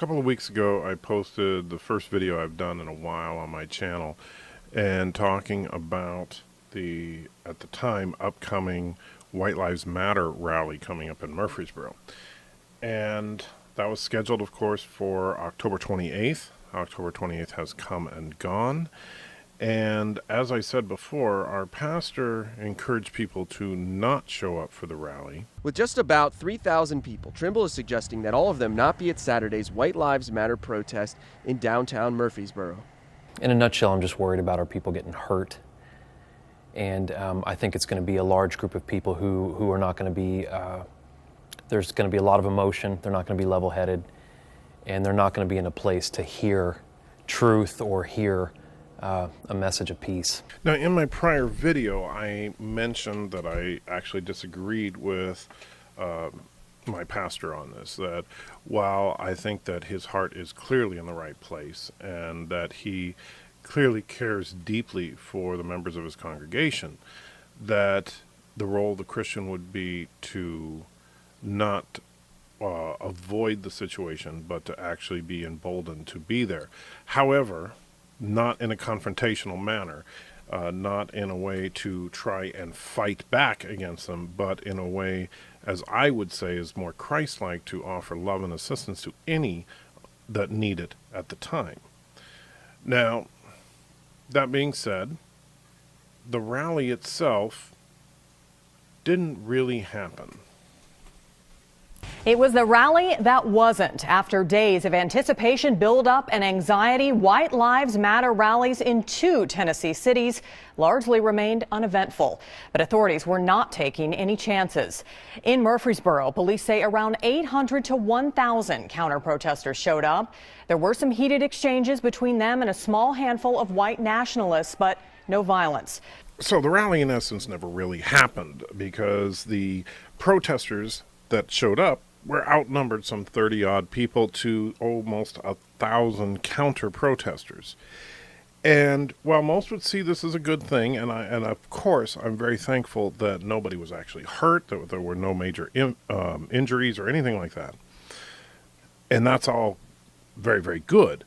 couple of weeks ago, I posted the first video I've done in a while on my channel and talking about the, at the time, upcoming White Lives Matter rally coming up in Murfreesboro. And that was scheduled, of course, for October 28th. October 28th has come and gone. And as I said before, our pastor encouraged people to not show up for the rally. With just about 3,000 people, Trimble is suggesting that all of them not be at Saturday's White Lives Matter protest in downtown Murfreesboro. In a nutshell, I'm just worried about our people getting hurt. And I think it's going to be a large group of people who are not going to be, there's going to be a lot of emotion, they're not going to be level-headed, and they're not going to be in a place to hear truth or hear a message of peace. Now, in my prior video, I mentioned that I actually disagreed with my pastor on this, that while I think that his heart is clearly in the right place and that he clearly cares deeply for the members of his congregation, that the role of the Christian would be to not avoid the situation, but to actually be emboldened to be there. However, not in a confrontational manner, not in a way to try and fight back against them, but in a way, as I would say, is more Christ-like, to offer love and assistance to any that need it at the time. Now, that being said, the rally itself didn't really happen. It was the rally that wasn't. After days of anticipation, buildup, and anxiety, White Lives Matter rallies in 2 Tennessee cities largely remained uneventful. But authorities were not taking any chances. In Murfreesboro, police say around 800 to 1,000 counter-protesters showed up. There were some heated exchanges between them and a small handful of white nationalists, but no violence. So the rally, in essence, never really happened because the protesters that showed up were outnumbered some 30-odd people to almost 1,000 counter-protesters. And while most would see this as a good thing, and of course I'm very thankful that nobody was actually hurt, that there were no major injuries or anything like that, and that's all very, very good.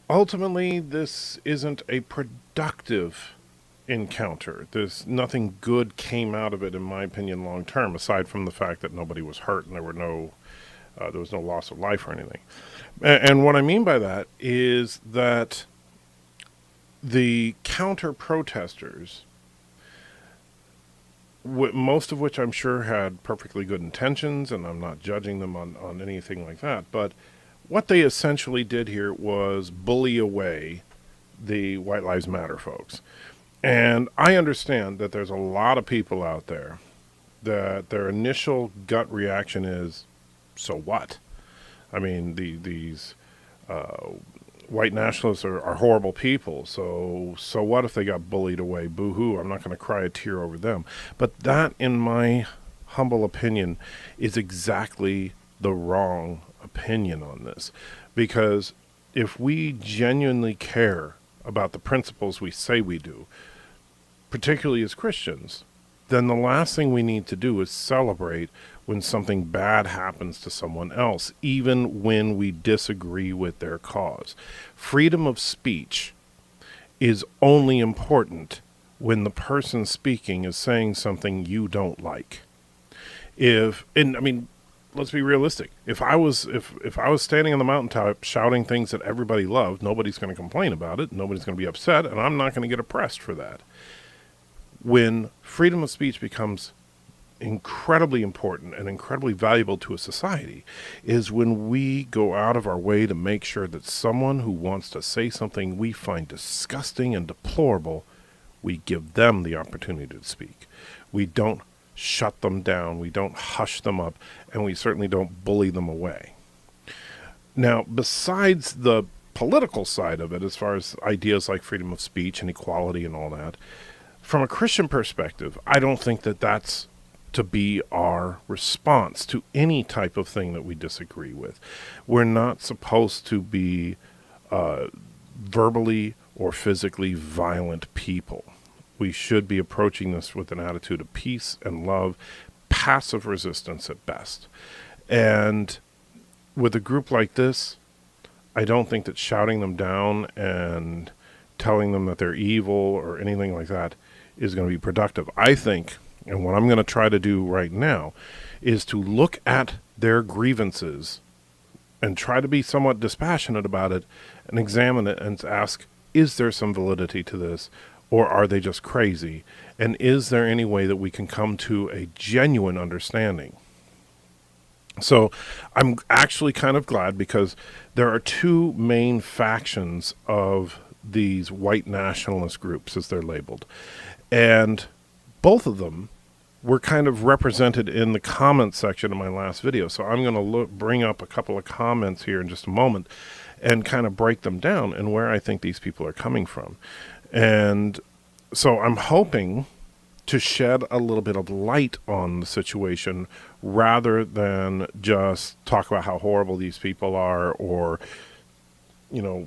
Ultimately, this isn't a productive encounter. There's nothing good came out of it, in my opinion, long term, aside from the fact that nobody was hurt and there was no loss of life or anything. And what I mean by that is that the counter protesters, most of which I'm sure had perfectly good intentions, and I'm not judging them on anything like that, but what they essentially did here was bully away the White Lives Matter folks. And I understand that there's a lot of people out there that their initial gut reaction is, so what? I mean, these white nationalists are horrible people, so what if they got bullied away? Boo-hoo, I'm not going to cry a tear over them. But that, in my humble opinion, is exactly the wrong opinion on this. Because if we genuinely care about the principles we say we do, particularly as Christians, then the last thing we need to do is celebrate when something bad happens to someone else, even when we disagree with their cause. Freedom of speech is only important when the person speaking is saying something you don't like. Let's be realistic. If I was standing on the mountaintop shouting things that everybody loved, nobody's going to complain about it, nobody's going to be upset, and I'm not going to get oppressed for that. When freedom of speech becomes incredibly important and incredibly valuable to a society is when we go out of our way to make sure that someone who wants to say something we find disgusting and deplorable, we give them the opportunity to speak. We don't shut them down, we don't hush them up, and we certainly don't bully them away. Now, besides the political side of it, as far as ideas like freedom of speech and equality and all that, from a Christian perspective, I don't think that that's to be our response to any type of thing that we disagree with. We're not supposed to be verbally or physically violent people. We should be approaching this with an attitude of peace and love, passive resistance at best. And with a group like this, I don't think that shouting them down and telling them that they're evil or anything like that is going to be productive. I think, and what I'm going to try to do right now, is to look at their grievances and try to be somewhat dispassionate about it and examine it and ask, is there some validity to this, or are they just crazy? And is there any way that we can come to a genuine understanding? So I'm actually kind of glad, because there are two main factions of these white nationalist groups, as they're labeled. And both of them were kind of represented in the comments section of my last video. So I'm going to bring up a couple of comments here in just a moment and kind of break them down and where I think these people are coming from. And so I'm hoping to shed a little bit of light on the situation rather than just talk about how horrible these people are, or, you know,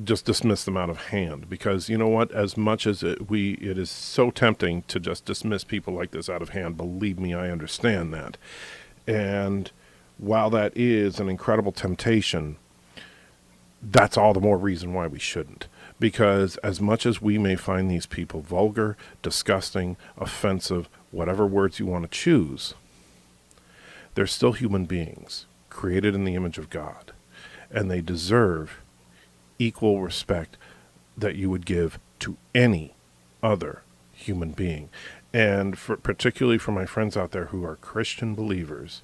just dismiss them out of hand. Because you know what, as much as it is so tempting to just dismiss people like this out of hand, believe me, I understand that. And while that is an incredible temptation, that's all the more reason why we shouldn't. Because as much as we may find these people vulgar, disgusting, offensive, whatever words you want to choose, they're still human beings created in the image of God, and they deserve equal respect that you would give to any other human being. And particularly for my friends out there who are Christian believers,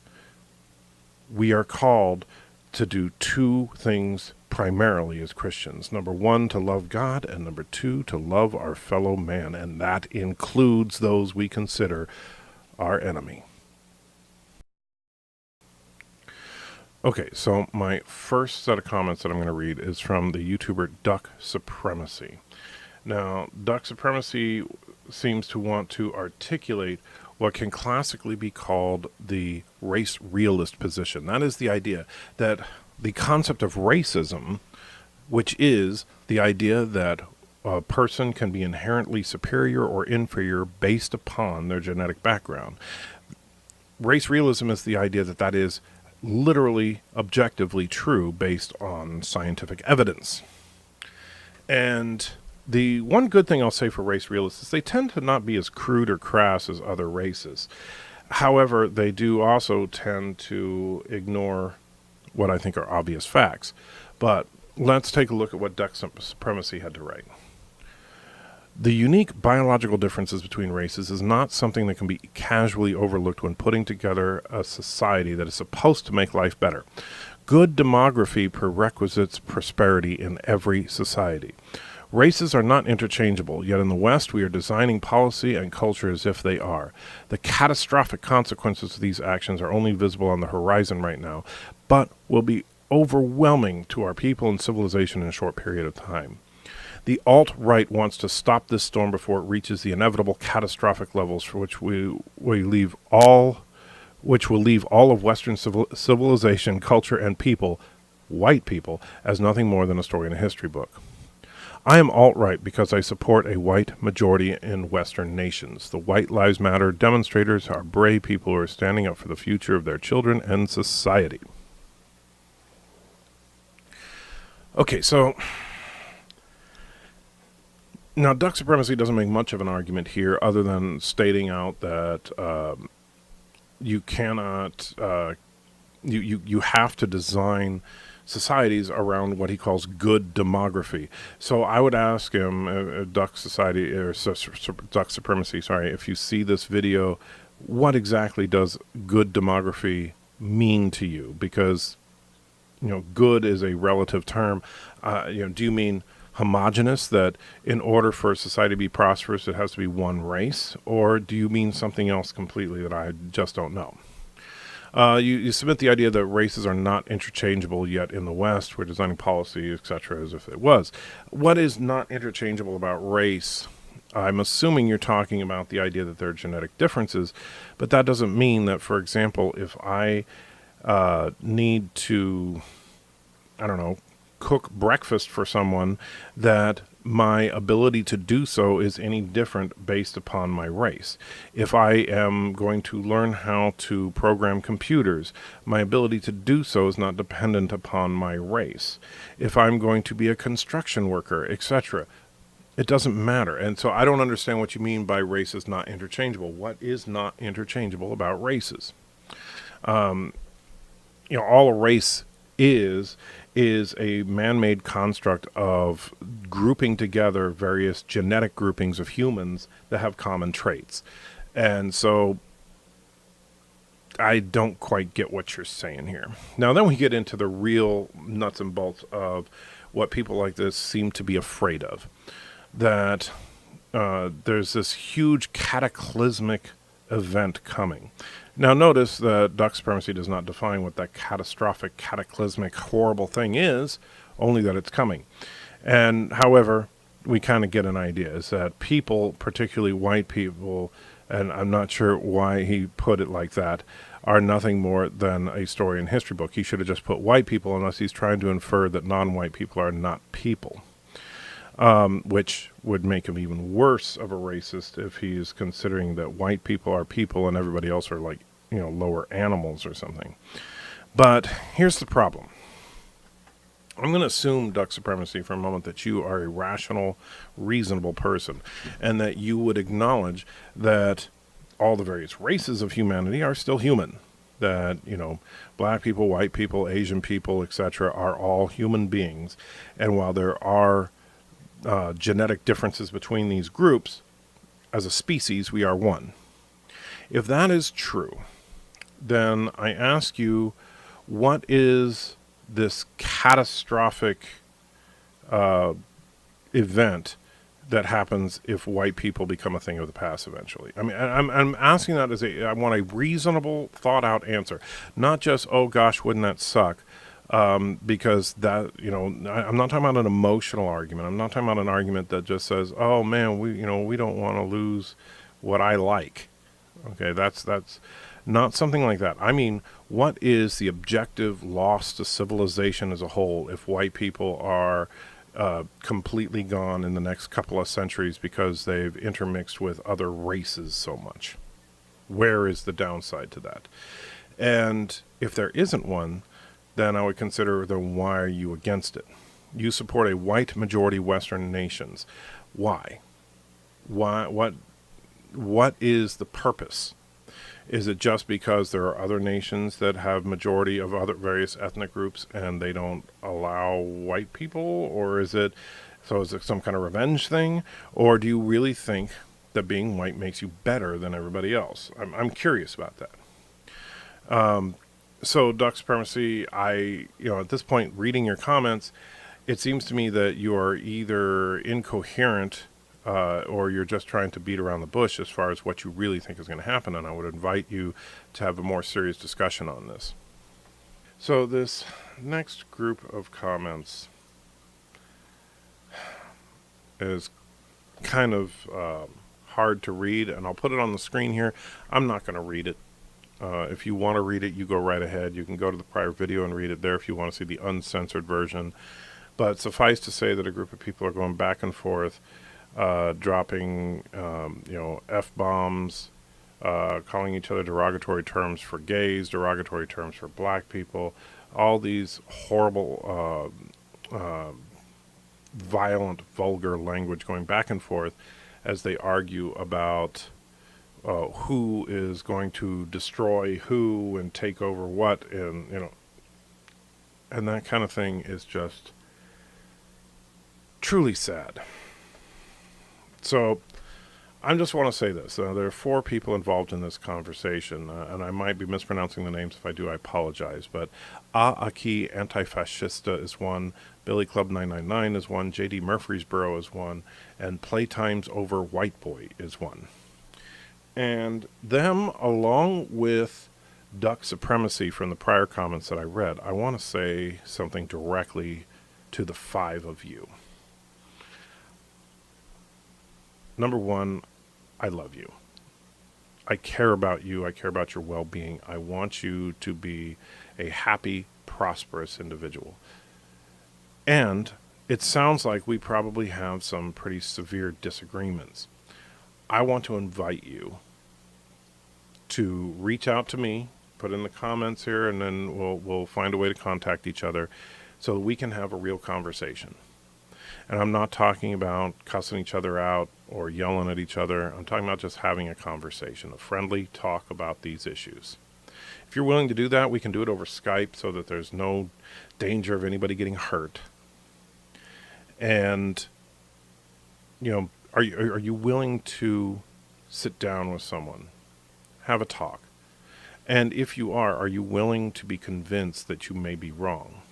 we are called to do two things primarily as Christians. Number one, to love God, and number two, to love our fellow man, and that includes those we consider our enemy. Okay, so my first set of comments that I'm going to read is from the YouTuber Duck Supremacy. Now, Duck Supremacy seems to want to articulate what can classically be called the race realist position. That is the idea that the concept of racism, which is the idea that a person can be inherently superior or inferior based upon their genetic background. Race realism is the idea that that is literally objectively true based on scientific evidence. And the one good thing I'll say for race realists is they tend to not be as crude or crass as other races. However, they do also tend to ignore what I think are obvious facts. But let's take a look at what Duck Supremacy had to write. The unique biological differences between races is not something that can be casually overlooked when putting together a society that is supposed to make life better. Good demography prerequisites prosperity in every society. Races are not interchangeable, yet in the West we are designing policy and culture as if they are. The catastrophic consequences of these actions are only visible on the horizon right now, but will be overwhelming to our people and civilization in a short period of time. The alt-right wants to stop this storm before it reaches the inevitable catastrophic levels for which will leave all of Western civilization, culture, and people, white people, as nothing more than a story in a history book. I am alt-right because I support a white majority in Western nations. The White Lives Matter demonstrators are brave people who are standing up for the future of their children and society. Okay, so now Duck Supremacy doesn't make much of an argument here other than stating out that you cannot, you have to design societies around what he calls good demography. So I would ask him, Duck Supremacy, sorry, if you see this video, what exactly does good demography mean to you? Because, you know, good is a relative term. Do you mean homogenous, that in order for a society to be prosperous, it has to be one race? Or do you mean something else completely that I just don't know? You submit the idea that races are not interchangeable, yet in the West we're designing policy, etc., as if it was. What is not interchangeable about race? I'm assuming you're talking about the idea that there are genetic differences, but that doesn't mean that, for example, if I need to, I don't know, cook breakfast for someone, that my ability to do so is any different based upon my race. If I am going to learn how to program computers, my ability to do so is not dependent upon my race. If I'm going to be a construction worker, etc., it doesn't matter. And so I don't understand what you mean by race is not interchangeable. What is not interchangeable about races? All a race is a man-made construct of grouping together various genetic groupings of humans that have common traits. And so I don't quite get what you're saying here. Now, then we get into the real nuts and bolts of what people like this seem to be afraid of. That there's this huge cataclysmic event coming. Now, notice that duck supremacy does not define what that catastrophic, cataclysmic, horrible thing is, only that it's coming. And however, we kind of get an idea is that people, particularly white people, and I'm not sure why he put it like that, are nothing more than a story in history book. He should have just put white people, unless he's trying to infer that non-white people are not people. Which would make him even worse of a racist if he's considering that white people are people and everybody else are like, lower animals or something. But here's the problem. I'm going to assume, duck supremacy, for a moment that you are a rational, reasonable person, and that you would acknowledge that all the various races of humanity are still human. That, black people, white people, Asian people, etc., are all human beings. And while there are genetic differences between these groups, as a species, we are one. If that is true, then I ask you, what is this catastrophic event that happens if white people become a thing of the past eventually? I mean, I'm asking that as I want a reasonable, thought-out answer, not just, oh gosh, wouldn't that suck? Because that, I'm not talking about an emotional argument. I'm not talking about an argument that just says, oh man, we don't want to lose what I like. Okay, that's not something like that. I mean, what is the objective loss to civilization as a whole if white people are completely gone in the next couple of centuries because they've intermixed with other races so much? Where is the downside to that? And if there isn't one, then I would consider, then why are you against it? You support a white majority Western nations. Why? What is the purpose? Is it just because there are other nations that have majority of other various ethnic groups and they don't allow white people? Or is it some kind of revenge thing? Or do you really think that being white makes you better than everybody else? I'm curious about that. So, duck supremacy, at this point, reading your comments, it seems to me that you are either incoherent or you're just trying to beat around the bush as far as what you really think is going to happen, and I would invite you to have a more serious discussion on this. So this next group of comments is kind of hard to read, and I'll put it on the screen here. I'm not going to read it. If you want to read it, you go right ahead. You can go to the prior video and read it there if you want to see the uncensored version. But suffice to say that a group of people are going back and forth, dropping, F-bombs, calling each other derogatory terms for gays, derogatory terms for black people, all these horrible, violent, vulgar language going back and forth as they argue about who is going to destroy who and take over what, and and that kind of thing is just truly sad. So I just want to say this. There are 4 people involved in this conversation, and I might be mispronouncing the names. If I do, I apologize. But Aki Antifascista is one, Billy Club 999 is one, JD Murfreesboro is one, and Playtimes Over White Boy is one. And them, along with duck supremacy from the prior comments that I read, I want to say something directly to the 5 of you. Number 1, I love you. I care about you. I care about your well-being. I want you to be a happy, prosperous individual. And it sounds like we probably have some pretty severe disagreements. I want to invite you to reach out to me, put in the comments here, and then we'll find a way to contact each other so that we can have a real conversation. And I'm not talking about cussing each other out or yelling at each other. I'm talking about just having a conversation, a friendly talk about these issues. If you're willing to do that, we can do it over Skype so that there's no danger of anybody getting hurt. And, you know, are you willing to sit down with someone, have a talk? And if you are you willing to be convinced that you may be wrong?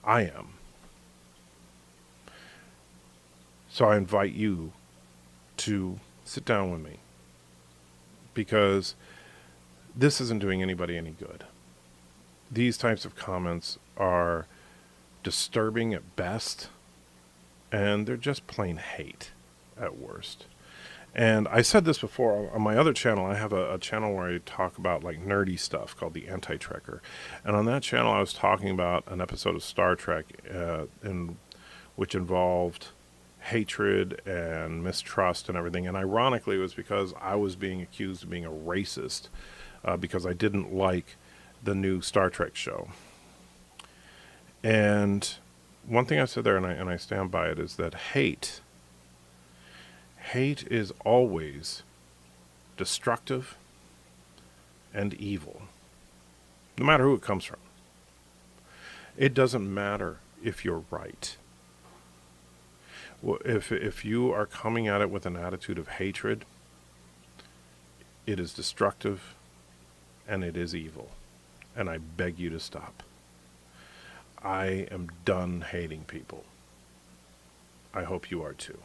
I am. So I invite you to sit down with me, because this isn't doing anybody any good. These types of comments are disturbing at best, and they're just plain hate at worst. And I said this before on my other channel. I have a channel where I talk about like nerdy stuff called the Anti-Trekker. And on that channel I was talking about an episode of Star Trek which involved hatred and mistrust and everything. And ironically, it was because I was being accused of being a racist because I didn't like the new Star Trek show. And one thing I said there, and I stand by it, is that hate is always destructive and evil, no matter who it comes from. It doesn't matter if you're right. Well, if you are coming at it with an attitude of hatred, it is destructive and it is evil. And I beg you to stop. I am done hating people. I hope you are too.